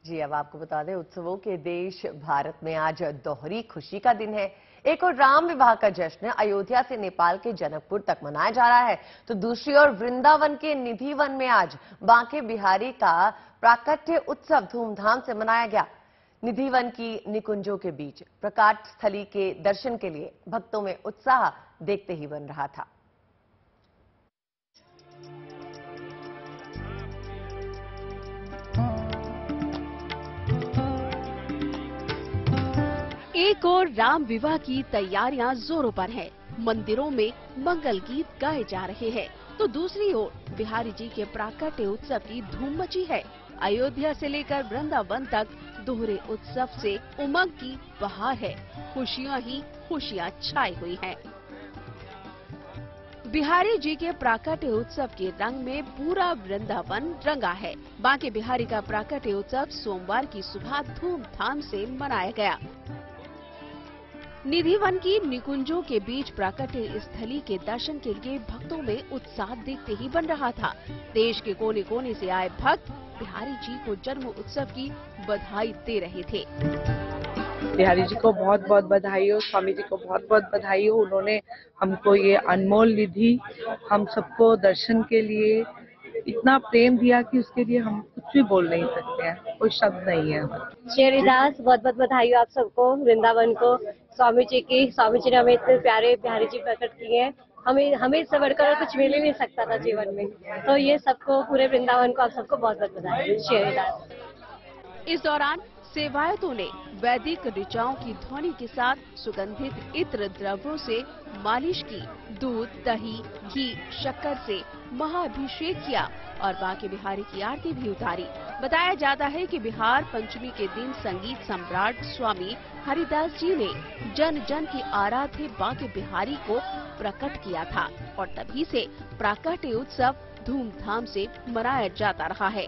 जी, अब आपको बता दें, उत्सवों के देश भारत में आज दोहरी खुशी का दिन है। एक और राम विवाह का जश्न अयोध्या से नेपाल के जनकपुर तक मनाया जा रहा है, तो दूसरी ओर वृंदावन के निधि वन में आज बांके बिहारी का प्राकट्य उत्सव धूमधाम से मनाया गया। निधि वन की निकुंजों के बीच प्रकाट स्थली के दर्शन के लिए भक्तों में उत्साह देखते ही बन रहा था। एक और राम विवाह की तैयारियां जोरों पर हैं। मंदिरों में मंगल गीत गाए जा रहे हैं, तो दूसरी ओर बिहारी जी के प्राकट्य उत्सव की धूम मची है। अयोध्या से लेकर वृंदावन तक दोहरे उत्सव से उमंग की बहार है। खुशियां ही खुशियां छाई हुई हैं। बिहारी जी के प्राकट्य उत्सव के रंग में पूरा वृंदावन रंगा है। बांके बिहारी का प्राकट्य उत्सव सोमवार की सुबह धूमधाम से मनाया गया। निधि वन की निकुंजों के बीच प्राकट्य स्थली के दर्शन के लिए भक्तों में उत्साह देखते ही बन रहा था। देश के कोने कोने से आए भक्त बिहारी जी को जन्म उत्सव की बधाई दे रहे थे। बिहारी जी को बहुत बहुत बधाई हो, स्वामी जी को बहुत बहुत बधाई हो। उन्होंने हमको ये अनमोल निधि, हम सबको दर्शन के लिए इतना प्रेम दिया कि उसके लिए हम कुछ भी बोल नहीं सकते हैं, कोई शब्द नहीं है। शेरिदास, बहुत बहुत बधाई हो आप सबको, वृंदावन को, स्वामी जी की। स्वामी जी ने हमें इतने प्यारे बिहारी जी प्रकट किए हैं। हमें इससे बढ़कर कुछ मिल ही नहीं सकता था जीवन में। तो ये सबको, पूरे वृंदावन को, आप सबको बहुत बहुत बधाई। शेरिदास। इस दौरान सेवायतों ने वैदिक ऋचाओं की ध्वनि के साथ सुगंधित इत्र द्रव्यों से मालिश की, दूध, दही, घी, शक्कर से महाअभिषेक किया और बांके बिहारी की आरती भी उतारी। बताया जाता है कि बिहार पंचमी के दिन संगीत सम्राट स्वामी हरिदास जी ने जन जन की आराध्य बांके बिहारी को प्रकट किया था और तभी से प्राकट्य उत्सव धूमधाम से मनाया जाता रहा है।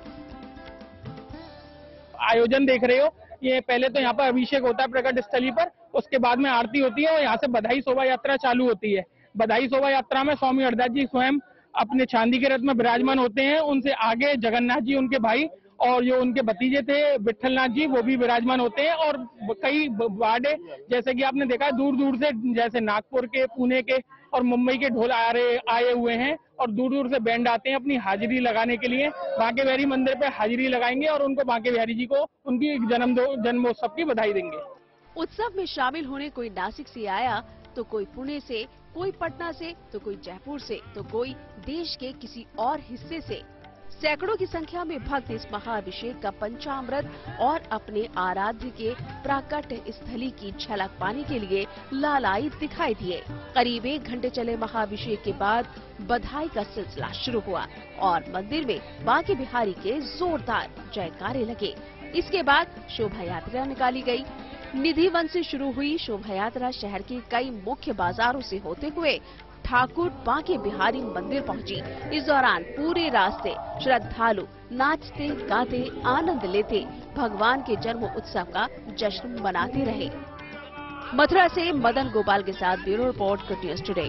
आयोजन देख रहे हो, ये पहले तो यहाँ पर अभिषेक होता है प्रकट स्थली पर, उसके बाद में आरती होती है और यहाँ से बधाई शोभा यात्रा चालू होती है। बधाई शोभा यात्रा में स्वामी हरदास जी स्वयं अपने चांदी के रथ में विराजमान होते हैं। उनसे आगे जगन्नाथ जी, उनके भाई, और जो उनके भतीजे थे विठलनाथ जी, वो भी विराजमान होते हैं। और कई वार्डे, जैसे कि आपने देखा, दूर दूर से, जैसे नागपुर के, पुणे के और मुंबई के ढोल आए हुए हैं और दूर दूर से बैंड आते हैं अपनी हाजिरी लगाने के लिए। बांके बिहारी मंदिर पे हाजिरी लगाएंगे और उनको बांके बिहारी जी को उनकी जन्मोत्सव की बधाई देंगे। उत्सव में शामिल होने कोई नासिक से आया, तो कोई पुणे से, कोई पटना से, तो कोई जयपुर से, तो कोई देश के किसी और हिस्से से। सैकड़ों की संख्या में भक्त इस महाअभिषेक का पंचामृत और अपने आराध्य के प्राकट्य स्थली की झलक पाने के लिए लालायित दिखाई दिए। करीब 1 घंटे चले महाअभिषेक के बाद बधाई का सिलसिला शुरू हुआ और मंदिर में बांके बिहारी के जोरदार जयकारे लगे। इसके बाद शोभा यात्रा निकाली गई। निधि वन से शुरू हुई शोभा यात्रा शहर के कई मुख्य बाजारों से होते हुए ठाकुर बांके बिहारी मंदिर पहुंची। इस दौरान पूरे रास्ते श्रद्धालु नाचते गाते आनंद लेते भगवान के जन्म उत्सव का जश्न मनाते रहे। मथुरा से मदन गोपाल के साथ bureau report, good news today.